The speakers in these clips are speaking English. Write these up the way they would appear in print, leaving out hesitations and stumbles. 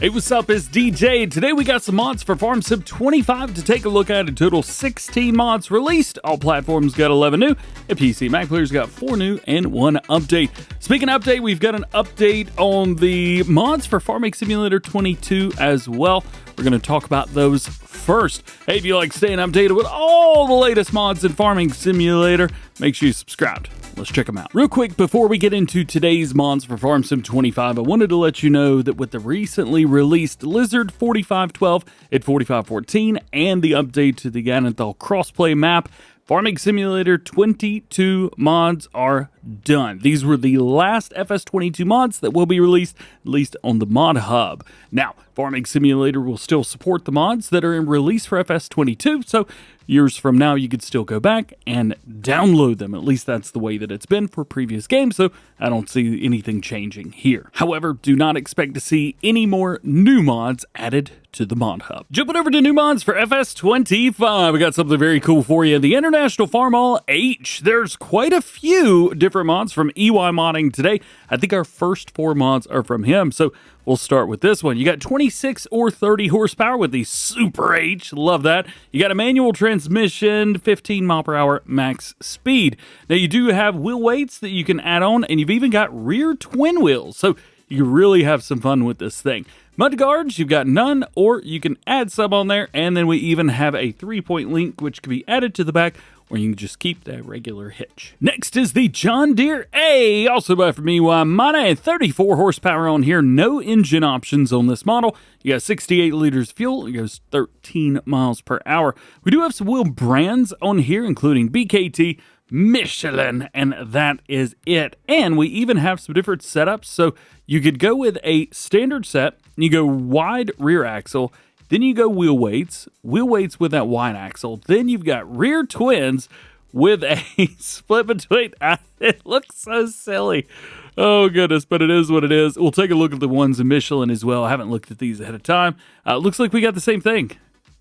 Hey, what's up? It's DJ. Today we got some mods for FS25 to take a look at. A total 16 mods released. All platforms got 11 new, and PC Mac players got 4 new and 1 update. Speaking of update, we've got an update on the mods for Farming Simulator 22 as well. We're going to talk about those first. Hey, if you like staying updated with all the latest mods in Farming Simulator, make sure you subscribe. Let's check them out. Real quick, before we get into today's mods for Farm Sim 25, I wanted to let you know that with the recently released Lizard 4512 at 4514 and the update to the Ganonthal crossplay map, Farming Simulator 22 mods are done. These were the last FS22 mods that will be released, at least on the Mod Hub. Now, Farming Simulator will still support the mods that are in release for FS22, so years from now you could still go back and download them. At least that's the way that it's been for previous games, so I don't see anything changing here. However, do not expect to see any more new mods added to the Mod Hub. Jumping over to new mods for FS25, we got something very cool for you. The International Farmall H. There's quite a few different mods from EY Modding today. I think our first 4 mods are from him, so we'll start with this one. You got 26 or 30 horsepower with the Super H. Love that. You got a manual transmission, 15 mile per hour max speed. Now you do have wheel weights that you can add on, and you've even got rear twin wheels, so you really have some fun with this thing. Mud guards, you've got none, or you can add some on there, and then we even have a 3-point link which can be added to the back, or you can just keep that regular hitch. Next is the John Deere A, also by from EY Modding, 34 horsepower on here, no engine options on this model. You got 68 liters of fuel, it goes 13 miles per hour. We do have some wheel brands on here, including BKT, Michelin, and that is it. And we even have some different setups, so you could go with a standard set, you go wide rear axle, then you go wheel weights with that wide axle, then you've got rear twins with a split between. It looks so silly. Oh goodness, but it is what it is. We'll take a look at the ones in Michelin as well. I haven't looked at these ahead of time. Looks like we got the same thing.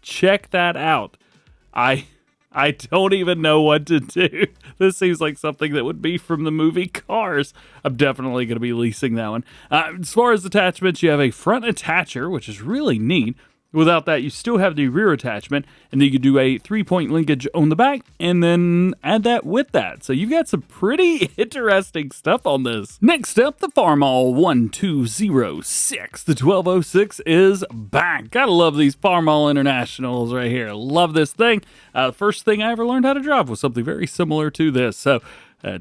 Check that out. I don't even know what to do. This seems like something that would be from the movie Cars. I'm definitely going to be leasing that one. As far as attachments, you have a front attacher, which is really neat. Without that, you still have the rear attachment, and then you can do a 3-point linkage on the back, and then add that with that. So you've got some pretty interesting stuff on this. Next up, the Farmall 1206. The 1206 is back. Gotta love these Farmall Internationals right here. Love this thing. The first thing I ever learned how to drive was something very similar to this, so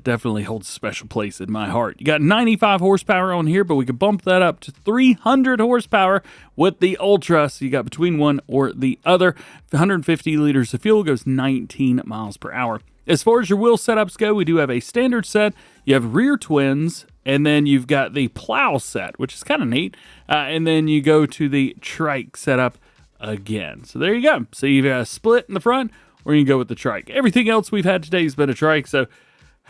definitely holds a special place in my heart. You got 95 horsepower on here, but we could bump that up to 300 horsepower with the Ultra, so you got between one or the other. 150 liters of fuel, goes 19 miles per hour. As far as your wheel setups go, we do have a standard set. You have rear twins, and then you've got the plow set, which is kind of neat. And then you go to the trike setup again. So there you go. So you've got a split in the front, or you can go with the trike. Everything else we've had today has been a trike, so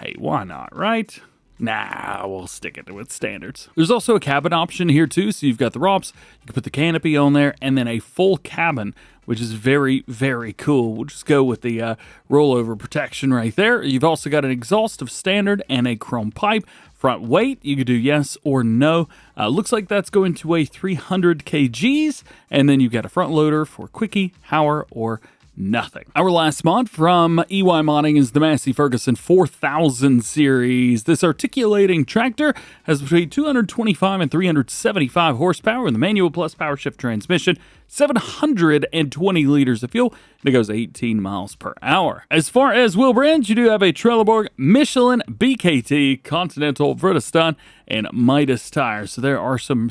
hey, why not, right? Nah, we'll stick it with standards. There's also a cabin option here too, so you've got the ROPS, you can put the canopy on there, and then a full cabin, which is very, very cool. We'll just go with the rollover protection right there. You've also got an exhaust of standard and a chrome pipe. Front weight, you could do yes or no. Looks like that's going to weigh 300 kgs, and then you've got a front loader for quickie, power, or nothing. Our last mod from EY Modding is the Massey Ferguson 4000 series. This articulating tractor has between 225 and 375 horsepower with a manual plus power shift transmission, 720 liters of fuel, and it goes 18 miles per hour. As far as wheel brands, you do have a Trelleborg, Michelin, BKT, Continental, Bridgestone, and Midas tires. So there are some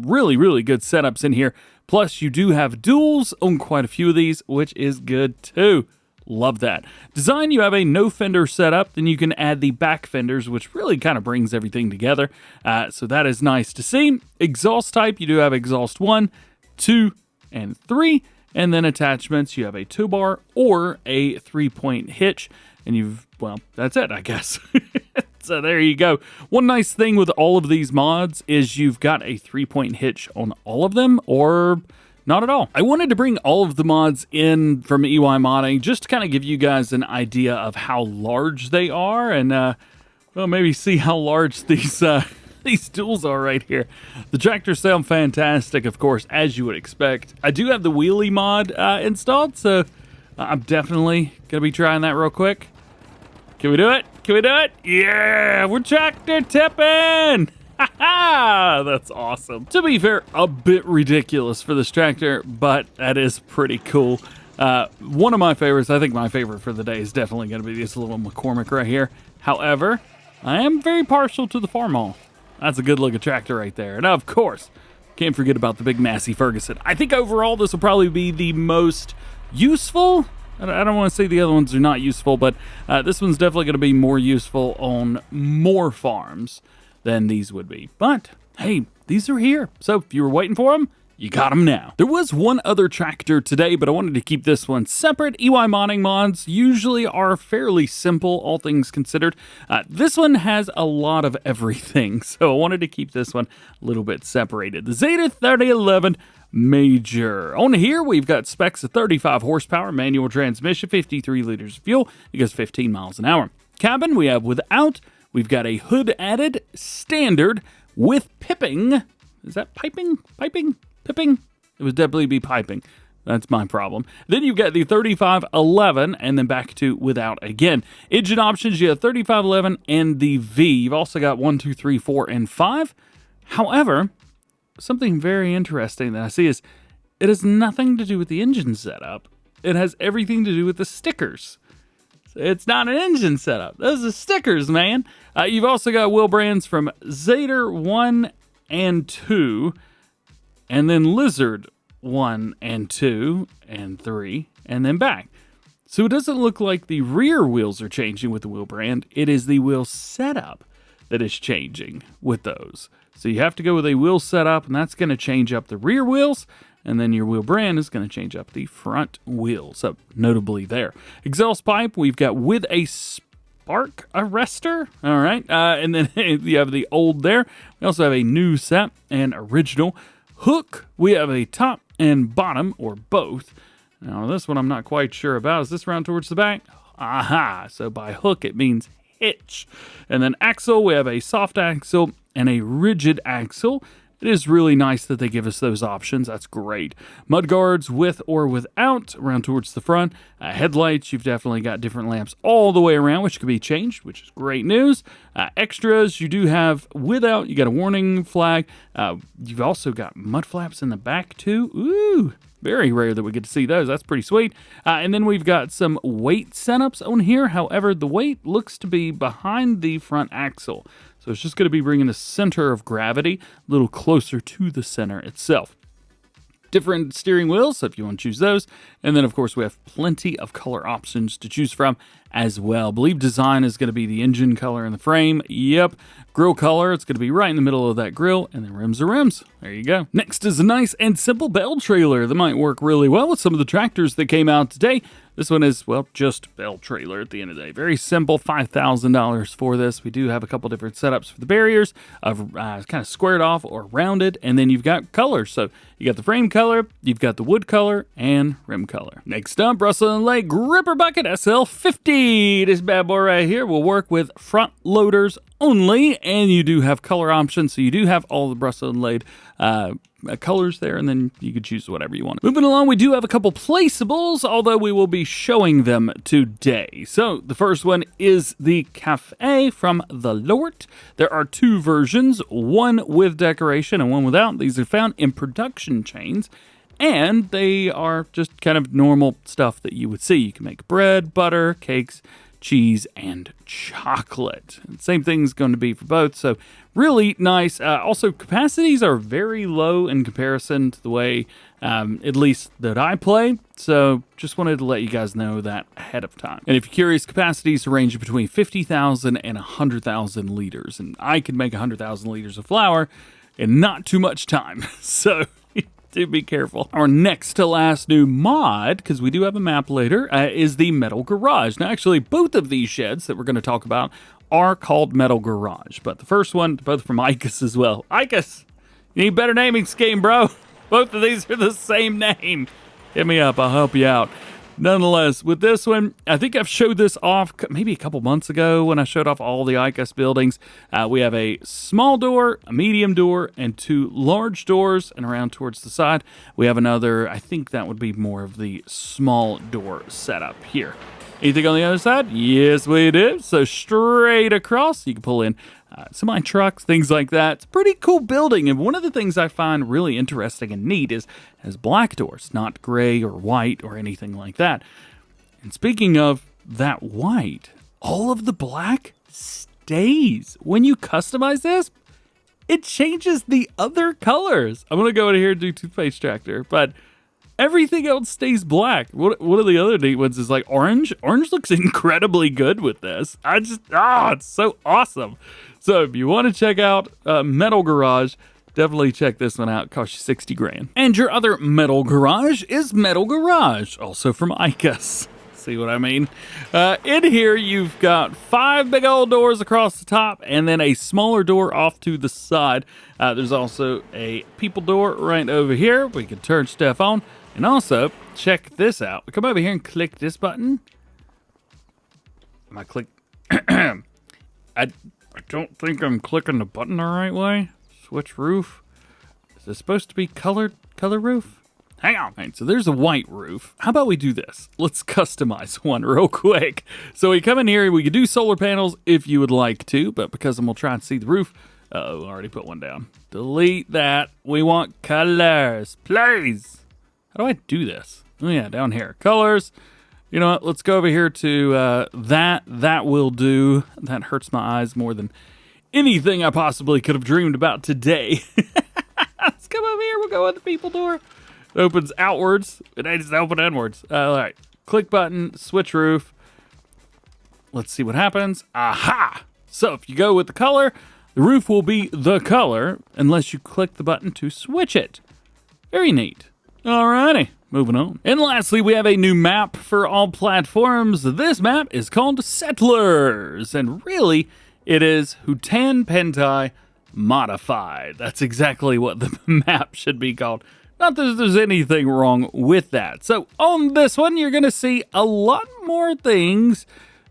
really, really good setups in here. Plus, you do have duals on quite a few of these, which is good too. Love that. Design, you have a no fender setup, then you can add the back fenders, which really kind of brings everything together. So that is nice to see. Exhaust type, you do have exhaust 1, 2, and 3. And then attachments, you have a 2-bar or a 3-point hitch. And well, that's it, I guess. So there you go. One nice thing with all of these mods is you've got a 3-point hitch on all of them, or not at all. I wanted to bring all of the mods in from EY Modding just to kind of give you guys an idea of how large they are, and well, maybe see how large these these tools are right here. The tractors sound fantastic, of course, as you would expect. I do have the wheelie mod installed, so I'm definitely going to be trying that real quick. Can we do it? Can we do it? Yeah, we're tractor tipping! Ha ha! That's awesome. To be fair, a bit ridiculous for this tractor, but that is pretty cool. One of my favorites, I think my favorite for the day is definitely going to be this little McCormick right here. However, I am very partial to the Farmall. That's a good looking tractor right there. And of course, can't forget about the big Massey Ferguson. I think overall this will probably be the most useful. I don't want to say the other ones are not useful, but this one's definitely going to be more useful on more farms than these would be. But hey, these are here. So if you were waiting for them, you got them now. There was one other tractor today, but I wanted to keep this one separate. EY modding mods usually are fairly simple, all things considered. This one has a lot of everything, so I wanted to keep this one a little bit separated. The Zetor 3011 Major. On here, we've got specs of 35 horsepower, manual transmission, 53 liters of fuel. It goes 15 miles an hour. Cabin, we have without. We've got a hood added, standard, with pipping. Is that piping? Piping? Pipping? It would definitely be piping. That's my problem. Then you've got the 3511 and then back to without again. Engine options, you have 3511 and the V. You've also got 1, 2, 3, 4, and 5. However, something very interesting that I see is it has nothing to do with the engine setup. It has everything to do with the stickers. It's not an engine setup. Those are stickers, man. You've also got wheel brands from Zetor 1 and 2, and then Lizard 1 and 2 and 3, and then back. So it doesn't look like the rear wheels are changing with the wheel brand. It is the wheel setup that is changing with those. So you have to go with a wheel setup, and that's going to change up the rear wheels, and then your wheel brand is going to change up the front wheels, so notably there. Exhaust pipe, we've got with a spark arrestor, all right, and then you have the old there. We also have a new set and original. Hook, we have a top and bottom, or both. Now this one I'm not quite sure about. Is this round towards the back? Aha, so by hook it means hitch. And then axle, we have a soft axle and a rigid axle. It is really nice that they give us those options. That's great. Mud guards with or without, around towards the front. Headlights, you've definitely got different lamps all the way around, which can be changed, which is great news. Extras, you do have without, you got a warning flag. You've also got mud flaps in the back too. Ooh, very rare that we get to see those. That's pretty sweet. And then we've got some weight setups on here. However, the weight looks to be behind the front axle. So it's just going to be bringing the center of gravity a little closer to the center itself. Different steering wheels, so if you want to choose those. And then, of course, we have plenty of color options to choose from as well. I believe design is going to be the engine color and the frame. Yep. Grill color, it's going to be right in the middle of that grill. And then rims are rims. There you go. Next is a nice and simple Bale trailer that might work really well with some of the tractors that came out today. This one is, well, just Bale trailer at the end of the day. Very simple, $5,000 for this. We do have a couple different setups for the barriers of kind of squared off or rounded, and then you've got colors. So you got the frame color, you've got the wood color, and rim color. Next up, Bressel and Lade Gripper Bucket SL50. This bad boy right here will work with front loaders only, and you do have color options. So you do have all the Bressel and Lade colors there, and then you could choose whatever you want. Moving along, we do have a couple placeables, although we will be showing them today. So the first one is the Cafe from the Lort. There are two versions, one with decoration and one without. These are found in production chains, and they are just kind of normal stuff that you would see. You can make bread, butter, cakes, cheese, and chocolate. And same thing's going to be for both, so really nice. Also, capacities are very low in comparison to the way, at least that I play, so just wanted to let you guys know that ahead of time. And if you're curious, capacities range between 50,000 and 100,000 liters, and I can make 100,000 liters of flour in not too much time, so do be careful. Our next to last new mod, because we do have a map later, is the Metal Garage. Now, actually, both of these sheds that we're going to talk about are called Metal Garage, but the first one, both from Icus as well. Icus, you need a better naming scheme, bro. Both of these are the same name. Hit me up, I'll help you out. Nonetheless, with this one, I think I've showed this off maybe a couple months ago when I showed off all the ICAS buildings. We have a small door, a medium door, and 2 large doors, and around towards the side, we have another, I think that would be more of the small door setup here. Anything on the other side? Yes, we do. So straight across, you can pull in semi-trucks, things like that. It's a pretty cool building, and one of the things I find really interesting and neat is it has black doors, not gray or white or anything like that. And speaking of that white, all of the black stays. When you customize this, it changes the other colors. I'm going to go in here and do toothpaste tractor, but everything else stays black. One of the other neat ones is like orange. Orange looks incredibly good with this. It's so awesome. So if you want to check out Metal Garage, definitely check this one out. It costs you 60 grand. And your other Metal Garage is Metal Garage, also from ICAS. See what I mean? In here, you've got 5 big old doors across the top and then a smaller door off to the side. There's also a people door right over here. We can turn stuff on. And also, check this out. We come over here and click this button. Am I click? I don't think I'm clicking the button the right way. Switch roof. Is this supposed to be color roof? Hang on. All right, so there's a white roof. How about we do this? Let's customize one real quick. So we come in here, we can do solar panels if you would like to, but because I'm going to try and see the roof, I already put one down. Delete that. We want colors, please. How do I do this? Oh yeah, down here. Colors. You know what? Let's go over here to that. That will do. That hurts my eyes more than anything I possibly could have dreamed about today. Let's come over here. We'll go on the people door. It opens outwards. It ain't just open inwards. All right. Click button. Switch roof. Let's see what happens. Aha! So if you go with the color, the roof will be the color unless you click the button to switch it. Very neat. Alrighty, moving on. And lastly, we have a new map for all platforms. This map is called Settlers, and really, it is Hutan Pentai Modified. That's exactly what the map should be called. Not that there's anything wrong with that. So on this one, you're going to see a lot more things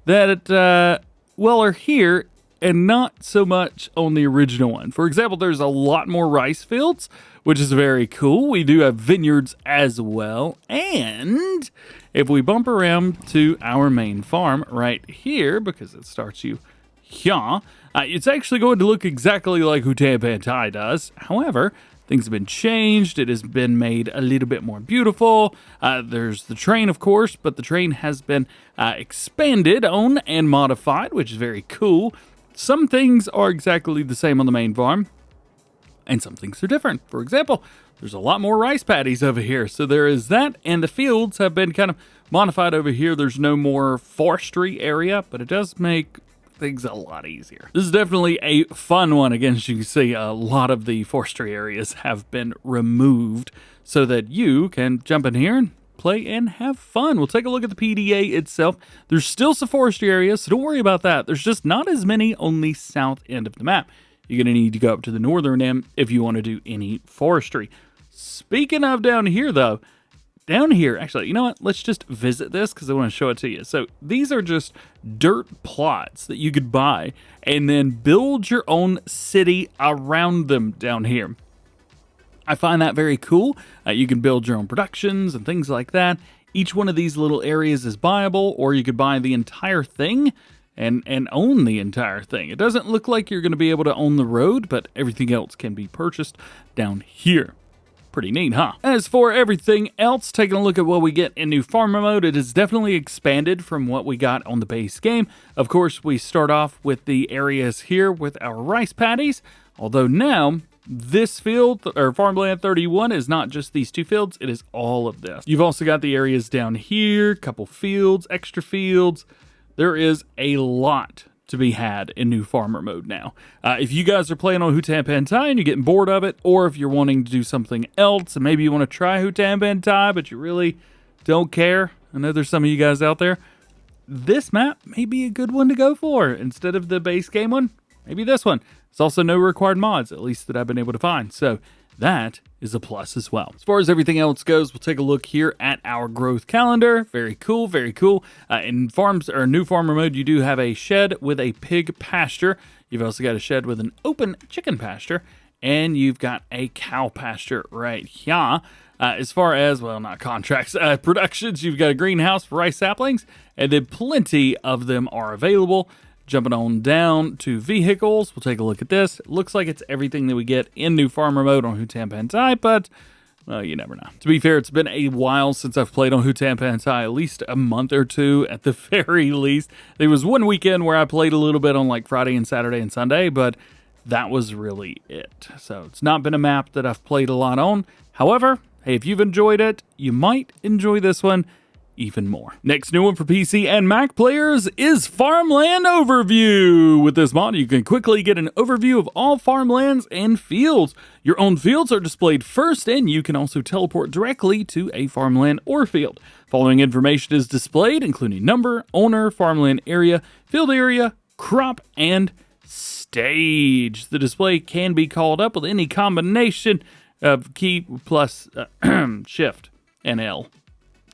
that, are here and not so much on the original one. For example, there's a lot more rice fields, which is very cool. We do have vineyards as well. And if we bump around to our main farm right here, because it starts you here, it's actually going to look exactly like Hutan Pentai does. However, things have been changed. It has been made a little bit more beautiful. There's the train, of course, but the train has been expanded on and modified, which is very cool. Some things are exactly the same on the main farm, and some things are different. For example, there's a lot more rice paddies over here, so there is that, and the fields have been kind of modified over here. There's no more forestry area, but it does make things a lot easier. This is definitely a fun one. Again, as you can see, a lot of the forestry areas have been removed so that you can jump in here and play and have fun. We'll take a look at the PDA itself. There's still some forestry areas, so don't worry about that. There's just not as many on the south end of the map. You're going to need to go up to the northern end if you want to do any forestry. Speaking of down here, though, down here, actually, you know what? Let's just visit this because I want to show it to you. So these are just dirt plots that you could buy and then build your own city around them down here. I find that very cool. You can build your own productions and things like that. Each one of these little areas is buyable, or you could buy the entire thing and own the entire thing. It doesn't look like you're going to be able to own the road, but everything else can be purchased down here. Pretty neat, huh? As for everything else, taking a look at what we get in new farmer mode, it is definitely expanded from what we got on the base game. Of course, we start off with the areas here with our rice paddies, although now this field, or Farmland 31, is not just these 2 fields, it is all of this. You've also got the areas down here, couple fields, extra fields. There is a lot to be had in new farmer mode now. If you guys are playing on Hutan Pentai and you're getting bored of it, or if you're wanting to do something else and maybe you want to try Hutan Pentai but you really don't care, I know there's some of you guys out there, this map may be a good one to go for instead of the base game one. Maybe this one. There's also no required mods, at least that I've been able to find. So that is a plus as well. As far as everything else goes, we'll take a look here at our growth calendar. Very cool, very cool. In farms or new farmer mode, you do have a shed with a pig pasture. You've also got a shed with an open chicken pasture, and you've got a cow pasture right here. As far as, well, not contracts, productions, you've got a greenhouse for rice saplings, and then plenty of them are available. Jumping on down to vehicles, we'll take a look at this. It looks like it's everything that we get in new farmer mode on Filltype, but, well, you never know. To be fair, it's been a while since I've played on Filltype, at least a month or two at the very least. There was one weekend where I played a little bit on like Friday and Saturday and Sunday, but that was really it. So it's not been a map that I've played a lot on. However, hey, if you've enjoyed it, you might enjoy this one even more. Next new one for PC and Mac players is Farmland Overview. With this mod, you can quickly get an overview of all farmlands and fields. Your own fields are displayed first, and you can also teleport directly to a farmland or field. Following information is displayed, including number, owner, farmland area, field area, crop, and stage. The display can be called up with any combination of key plus shift and L.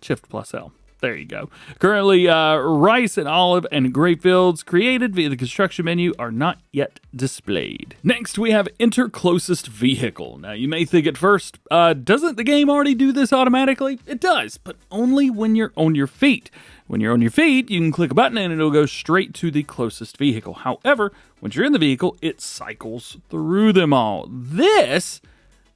Shift plus L. There you go. Currently, rice and olive and grape fields created via the construction menu are not yet displayed. Next, we have enter closest vehicle. Now, you may think at first, doesn't the game already do this automatically? It does, but only when you're on your feet. When you're on your feet, you can click a button and it'll go straight to the closest vehicle. However, once you're in the vehicle, it cycles through them all. This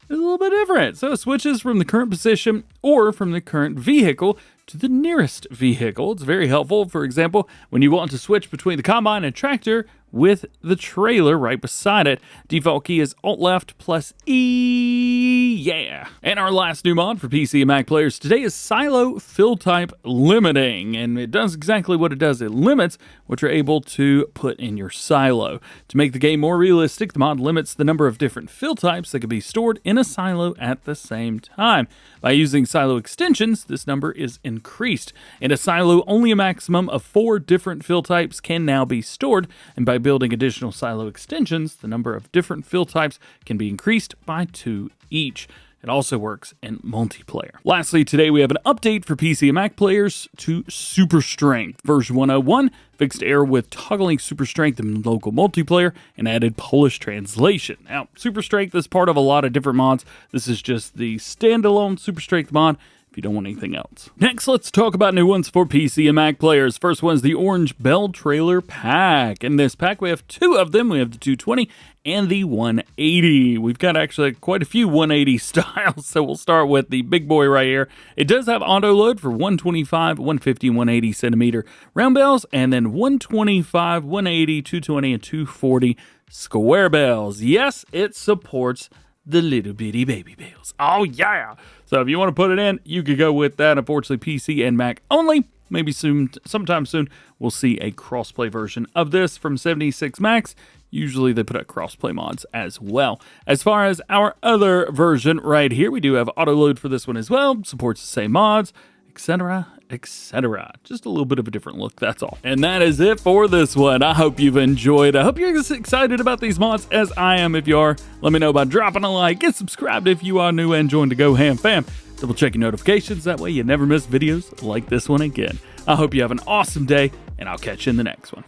is a little bit different. So it switches from the current position or from the current vehicle to the nearest vehicle. It's very helpful, for example, when you want to switch between the combine and tractor with the trailer right beside it. Default key is Alt-Left plus E, yeah. And our last new mod for PC and Mac players today is Silo Filltype Limiting, and it does exactly what it does. It limits what you're able to put in your silo. To make the game more realistic, the mod limits the number of different fill types that can be stored in a silo at the same time. By using silo extensions, this number is increased. In a silo, only a maximum of 4 different fill types can now be stored, and by building additional silo extensions, the number of different fill types can be increased by 2 each. It also works in multiplayer. Lastly, today we have an update for PC and Mac players to Super Strength. Version 101 fixed error with toggling Super Strength in local multiplayer and added Polish translation. Now, Super Strength is part of a lot of different mods. This is just the standalone Super Strength mod if you don't want anything else. Next, let's talk about new ones for PC and Mac players. First one is the Orenge Bale Trailer Pack. In this pack, we have 2 of them. We have the 220 and the 180. We've got actually quite a few 180 styles, so we'll start with the big boy right here. It does have auto load for 125, 150, 180 centimeter round bales, and then 125, 180, 220, and 240 square bales. Yes, it supports the little bitty baby bales. Oh yeah! So if you want to put it in, you could go with that. Unfortunately, PC and Mac only. Maybe soon, sometime soon, we'll see a crossplay version of this from 76 Max. Usually they put out crossplay mods as well. As far as our other version right here, we do have auto load for this one as well. Supports the same mods, etc., etc. Just a little bit of a different look, that's all. And that is it for this one. I hope you've enjoyed. I hope you're as excited about these mods as I am. If you are, let me know by dropping a like. Get subscribed if you are new and join the DjGoHam fam. Double check your notifications. That way you never miss videos like this one again. I hope you have an awesome day, and I'll catch you in the next one.